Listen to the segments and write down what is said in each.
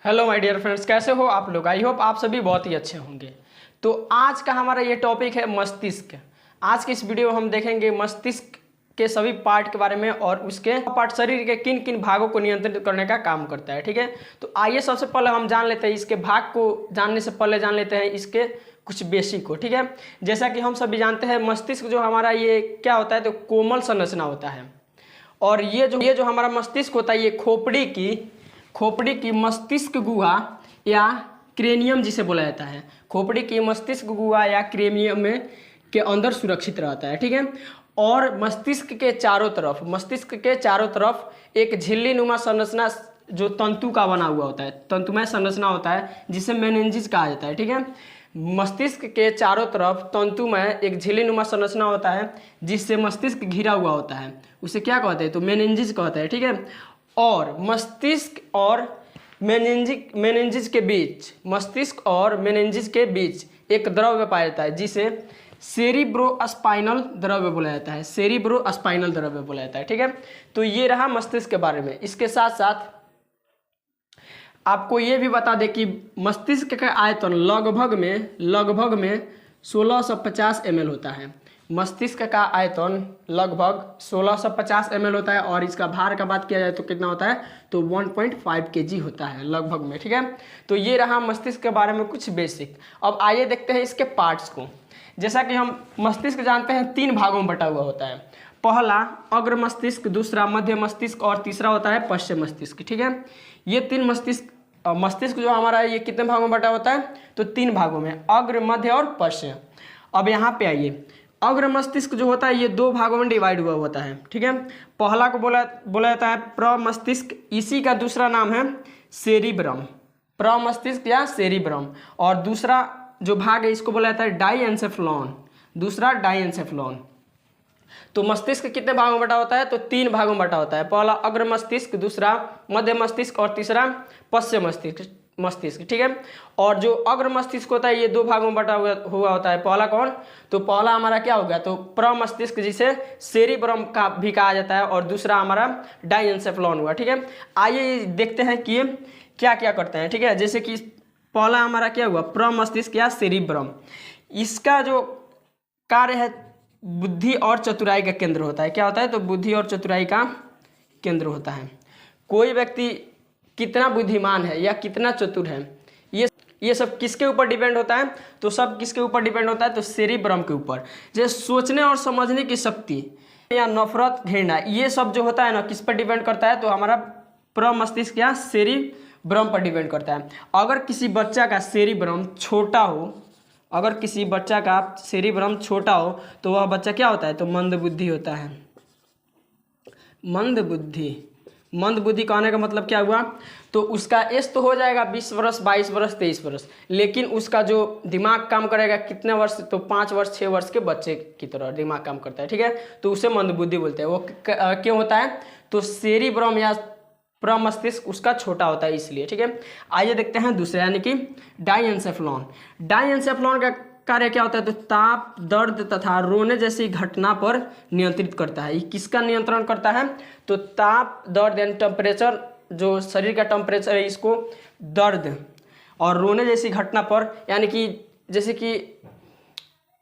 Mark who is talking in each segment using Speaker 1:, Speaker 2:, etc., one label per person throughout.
Speaker 1: Hello my dear friends, कैसे हो आप लोग। आई होप आप सभी बहुत ही अच्छे होंगे। तो आज का हमारा ये टॉपिक है मस्तिष्क। आज की इस वीडियो में हम देखेंगे मस्तिष्क के सभी पार्ट के बारे में और उसके पार्ट शरीर के किन किन भागों को नियंत्रित करने का काम करता है। ठीक है, तो आइए सबसे पहले हम जान लेते हैं इसके भाग को। जानने से पहले जान लेते हैं इसके कुछ बेसिक को। ठीक है, जैसा कि हम सभी जानते हैं मस्तिष्क जो हमारा ये क्या होता है, तो कोमल संरचना होता है। और ये जो हमारा मस्तिष्क होता है ये खोपड़ी की मस्तिष्क गुहा या क्रेनियम जिसे बोला जाता है, खोपड़ी की मस्तिष्क गुहा या क्रेनियम में के अंदर सुरक्षित रहता है। ठीक है, और मस्तिष्क के चारों तरफ एक झिल्ली नुमा संरचना जो तंतु का बना हुआ होता है, तंतुमय संरचना होता है जिसे मेनिंजिस कहा जाता है। ठीक है, मस्तिष्क के चारों तरफ तंतुमय एक झिल्ली नुमा संरचना होता है जिससे मस्तिष्क घिरा हुआ होता है, उसे क्या कहते हैं, तो मेनिंजिस कहते हैं। ठीक है, और मस्तिष्क और मेनिंजिस के बीच एक द्रव्य पाया जाता है जिसे सेरिब्रोस्पाइनल द्रव्य बोला जाता है। ठीक है, तो ये रहा मस्तिष्क के बारे में। इसके साथ साथ आपको ये भी बता दें कि मस्तिष्क का आयतन लगभग में 1650 ml होता है। मस्तिष्क का आयतन लगभग 1650 ml होता है और इसका भार का बात किया जाए तो कितना होता है, तो 1.5 kg होता है लगभग में। ठीक है, तो ये रहा मस्तिष्क के बारे में कुछ बेसिक। अब आइए देखते हैं इसके पार्ट्स को। जैसा कि हम मस्तिष्क जानते हैं 3 भागों में बटा हुआ होता है। पहला अग्र मस्तिष्क, दूसरा मध्य मस्तिष्क और तीसरा होता है पश्चिम मस्तिष्क। ठीक है, ये 3 मस्तिष्क जो हमारा है ये कितने भागों में बटा होता है, तो 3 भागों में, अग्र मध्य और पश्चिम। अब यहाँ पे आइए, अग्र मस्तिष्क जो होता है ये 2 भागों में डिवाइड हुआ होता है। ठीक है, पहला को बोला जाता है प्रमस्तिष्क, इसी का दूसरा नाम है सेरिब्रम, प्रमस्तिष्क या सेरिब्रम। और दूसरा जो भाग है इसको बोला जाता है डाईएन्सेफलॉन। तो मस्तिष्क कितने भागों में बटा होता है, तो 3 भागों में बटा होता है। पहला अग्र मस्तिष्क, दूसरा मध्य मस्तिष्क और तीसरा पश्चिम मस्तिष्क। ठीक है, और जो अग्र मस्तिष्क होता है ये 2 भागों में बटा हुआ होता है। पहला कौन, तो पहला हमारा क्या हो गया, तो प्रमस्तिष्क जिसे सेरिब्रम का भी कहा जाता है, और दूसरा हमारा डाईएन्सेफलॉन हुआ। ठीक है, आइए देखते हैं कि ये क्या क्या करते हैं। ठीक है, जैसे कि पहला हमारा क्या हुआ, प्रमस्तिष्क या सेरिब्रम, इसका जो कार्य है बुद्धि और चतुराई का केंद्र होता है। क्या होता है, तो बुद्धि और चतुराई का केंद्र होता है। कोई व्यक्ति कितना बुद्धिमान है या कितना चतुर है, ये सब किसके ऊपर डिपेंड होता है, तो सब किसके ऊपर डिपेंड होता है, तो सेरिब्रम के ऊपर। जैसे सोचने और समझने की शक्ति या नफरत, घृणा, ये सब जो होता है ना किस पर डिपेंड करता है, तो हमारा प्रमस्तिष्क या सेरिब्रम पर डिपेंड करता है। अगर किसी बच्चा का सेरिब्रम छोटा हो, तो वह बच्चा क्या होता है, तो मंदबुद्धि होता है। मंदबुद्धि कहने का मतलब क्या हुआ, तो उसका एज तो हो जाएगा 20 वर्ष, 22 वर्ष, 23 वर्ष, लेकिन उसका जो दिमाग काम करेगा कितने वर्ष, तो 5 वर्ष, 6 वर्ष के बच्चे की तरह दिमाग काम करता है। ठीक है, तो उसे मंदबुद्धि बोलते हैं। वो क्यों होता है, तो सेरिब्रम या प्रमस्तिष्क उसका छोटा होता है इसलिए। ठीक है, आइए देखते हैं दूसरे, यानी कि डाईएन्सेफलॉन का कार्य क्या होता है, तो ताप, दर्द तथा रोने जैसी घटना पर नियंत्रित करता है। ये किसका नियंत्रण करता है, तो ताप, दर्द यानी टेम्परेचर, जो शरीर का टेम्परेचर है इसको, दर्द और रोने जैसी घटना पर, यानी कि जैसे कि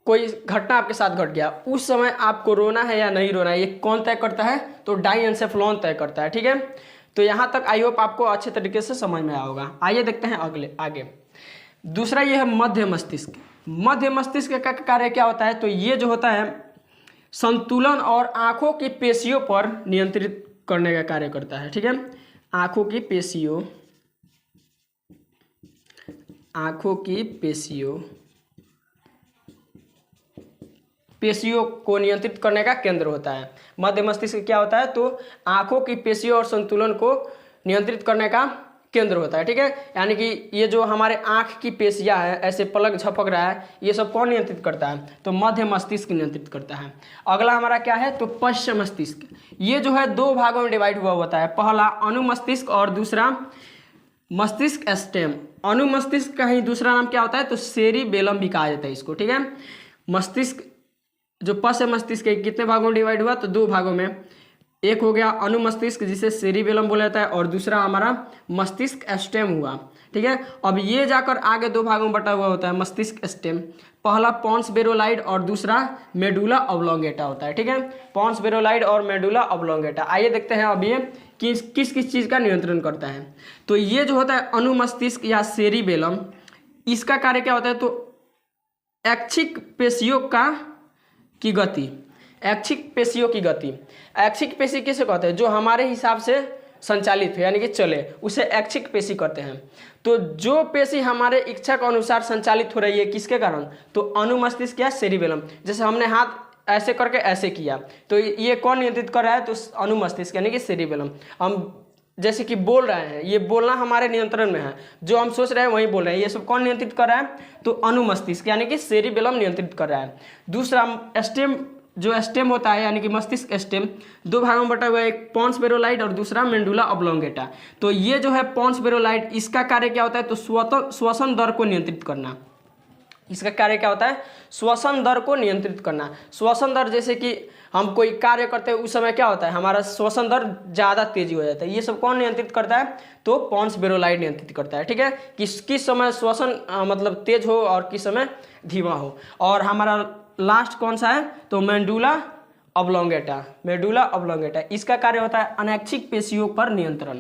Speaker 1: कोई घटना आपके साथ घट गया, उस समय आपको रोना है या नहीं रोना है, ये कौन तय करता है, तो डाईएन्सेफलॉन तय करता है। ठीक है, तो यहाँ तक आई होप आपको अच्छे तरीके से समझ में आया होगा। आइए देखते हैं आगे। दूसरा ये है मध्य मस्तिष्क का कार्य क्या होता है, तो ये जो होता है संतुलन और आँखों की पेशियों पर नियंत्रित करने का कार्य करता है। ठीक है, आँखों की पेशियों को नियंत्रित करने का केंद्र होता है। मध्य मस्तिष्क क्या होता है, तो आँखों की पेशियों और संतुलन को नियंत्रित करने का केंद्र होता है। ठीक है, यानी कि ये जो हमारे आँख की पेशियाँ हैं, ऐसे पलक झपक रहा है, ये सब कौन नियंत्रित करता है, तो मध्य मस्तिष्क नियंत्रित करता है। अगला हमारा क्या है, तो पश्चिम मस्तिष्क। ये जो है 2 भागों में डिवाइड हुआ होता है। पहला अनुमस्तिष्क और दूसरा मस्तिष्क स्टेम। अनुमस्तिष्क का ही दूसरा नाम क्या होता है, तो सेरिबेलम भी कहा जाता है इसको। ठीक है, मस्तिष्क जो पश्चिम मस्तिष्क के कितने भागों में डिवाइड हुआ, तो 2 भागों में। एक हो गया अनुमस्तिष्क जिसे सेरिबेलम बोला जाता है, और दूसरा हमारा मस्तिष्क स्टेम हुआ। ठीक है, अब ये जाकर आगे दो भागों में बटा हुआ होता है मस्तिष्क स्टेम। पहला पॉन्स बेरोलाइड और दूसरा मेडुला ऑब्लोंगेटा होता है। ठीक है, पॉन्स बेरोलाइड और मेडुला ऑब्लोंगेटा। आइए देखते हैं अब ये किस किस चीज़ का नियंत्रण करता है। तो ये जो होता है अनुमस्तिष्क या सेरिबेलम, इसका कार्य क्या होता है, तो ऐच्छिक पेशियों की गति, ऐच्छिक पेशियों की गति। ऐच्छिक पेशी किसे कहते हैं, जो हमारे हिसाब से संचालित है यानी कि चले, उसे ऐच्छिक पेशी कहते हैं। तो जो पेशी हमारे इच्छा के अनुसार संचालित हो रही है किसके कारण, तो अनुमस्तिष्क या सेरिबेलम। जैसे हमने हाथ ऐसे करके ऐसे किया, तो ये कौन नियंत्रित कर रहा है, तो अनुमस्तिष्क यानी कि सेरिबेलम। हम जैसे कि बोल रहे हैं, ये बोलना हमारे नियंत्रण में है, जो हम सोच रहे हैं वही बोल रहे हैं, ये सब कौन नियंत्रित कर रहा है, तो अनुमस्तिष्क यानी कि सेरिबेलम नियंत्रित कर रहा है। दूसरा स्टेम, जो स्टेम होता है यानी कि मस्तिष्क स्टेम, दो भागों में बटा हुआ है, एक पॉन्स बेरोलाइड और दूसरा मेडुला ऑब्लोंगेटा। तो ये जो है पॉन्स बेरोलाइड, इसका कार्य क्या होता है, तो श्वसन दर को नियंत्रित करना। इसका कार्य क्या होता है, श्वसन दर को नियंत्रित करना। श्वसन दर, जैसे कि हम कोई कार्य करते हैं उस समय क्या होता है, हमारा श्वसन दर ज़्यादा तेजी हो जाता है, ये सब कौन नियंत्रित करता है, तो पॉन्स बेरोलाइड नियंत्रित करता है। ठीक है, किस समय श्वसन मतलब तेज हो और किस समय धीमा हो। और हमारा लास्ट कौन सा है, तो मेडुला ऑब्लोंगेटा। मेडुला ऑब्लोंगेटा, इसका कार्य होता है अनैच्छिक पेशियों पर नियंत्रण।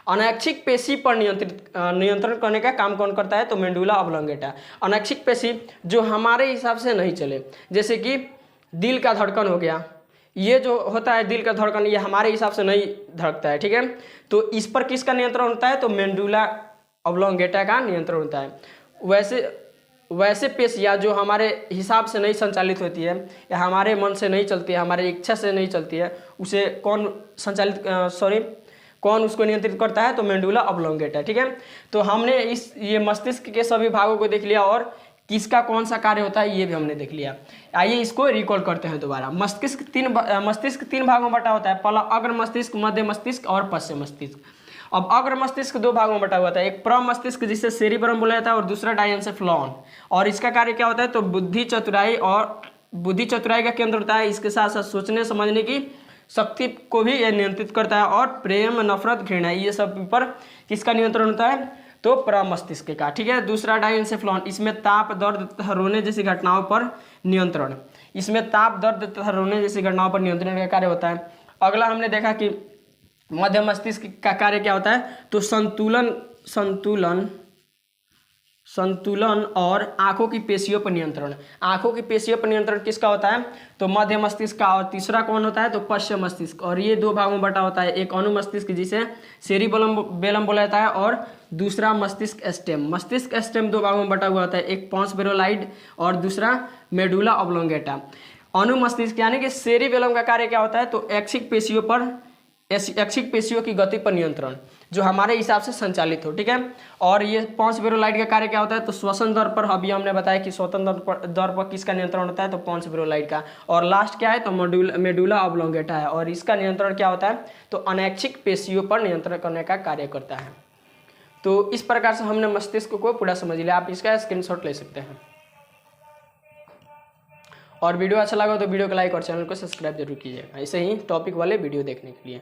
Speaker 1: अनैच्छिक पेशी पर नियंत्रण करने का काम कौन करता है, तो मेडुला ऑब्लोंगेटा। अनैच्छिक पेशी जो हमारे हिसाब से नहीं चले, जैसे कि दिल का धड़कन हो गया, ये जो होता है दिल का धड़कन, ये हमारे हिसाब से नहीं धड़कता है। ठीक है, तो इस पर किसका नियंत्रण होता है, तो मेडुला ऑब्लोंगेटा का नियंत्रण होता है। वैसे पेशियाँ जो हमारे हिसाब से नहीं संचालित होती है या हमारे मन से नहीं चलती है, हमारे इच्छा से नहीं चलती है, उसे कौन कौन उसको नियंत्रित करता है, तो मेडुला ऑब्लोंगेटा। ठीक है, तो हमने ये मस्तिष्क के सभी भागों को देख लिया और किसका कौन सा कार्य होता है ये भी हमने देख लिया। आइए इसको रिकॉल करते हैं दोबारा। मस्तिष्क तीन भागों में बटा होता है, पहला अग्र मस्तिष्क, मध्य मस्तिष्क और पश्चिम मस्तिष्क। अब अग्र मस्तिष्क दो भागों में बटा हुआ था, एक प्रम मस्तिष्क जिसे सेरिबेलम बोला जाता है और दूसरा डायनसेफ्लॉन। और इसका कार्य क्या होता है, तो बुद्धि चतुराई का केंद्र होता है। इसके साथ साथ सोचने समझने की शक्ति को भी यह नियंत्रित करता है, और प्रेम, नफरत, घृणा, ये सब पर किसका नियंत्रण होता है, तो प्रम मस्तिष्क का। ठीक है, दूसरा डायनसेफ्लॉन, इसमें ताप, दर्द तथा रोने जैसी घटनाओं पर नियंत्रण। इसमें ताप, दर्द तथा रोने जैसी घटनाओं पर नियंत्रण का कार्य होता है। अगला हमने देखा कि मध्य मस्तिष्क का कार्य क्या होता है, तो संतुलन और आंखों की पेशियों पर नियंत्रण। आंखों की पेशियों पर नियंत्रण किसका होता है, तो मध्य मस्तिष्क का। और तीसरा कौन होता है, तो पश्चिम मस्तिष्क। और ये दो भागों में बटा होता है, एक अनुमस्तिष्क जिसे सेरिबेलम बोला जाता है और दूसरा मस्तिष्क स्टेम। मस्तिष्क स्टेम दो भागों में बटा हुआ होता है, एक पॉन्स बेरोलाइड और दूसरा मेडुला ऑब्लोंगेटा। अनुमस्तिष्क यानी कि सेरिबेलम का कार्य क्या होता है, तो ऐच्छिक पेशियों की गति पर नियंत्रण, जो हमारे हिसाब से संचालित हो। ठीक है, और ये पॉन्स बेरोलाइड का कार्य क्या होता है, तो श्वसन दर पर। अभी हमने बताया कि श्वसन दर पर किसका नियंत्रण होता है, तो पॉन्स बेरोलाइड का। और लास्ट क्या है, तो मेडुला ऑब्लोंगेटा है, और इसका नियंत्रण क्या होता है, तो अनैच्छिक पेशियों पर नियंत्रण करने का कार्य करता है। तो इस प्रकार से हमने मस्तिष्क को पूरा समझ लिया। आप इसका स्क्रीनशॉट ले सकते हैं। और वीडियो अच्छा लगा तो वीडियो को लाइक और चैनल को सब्सक्राइब जरूर कीजिएगा, ऐसे ही टॉपिक वाले वीडियो देखने के लिए।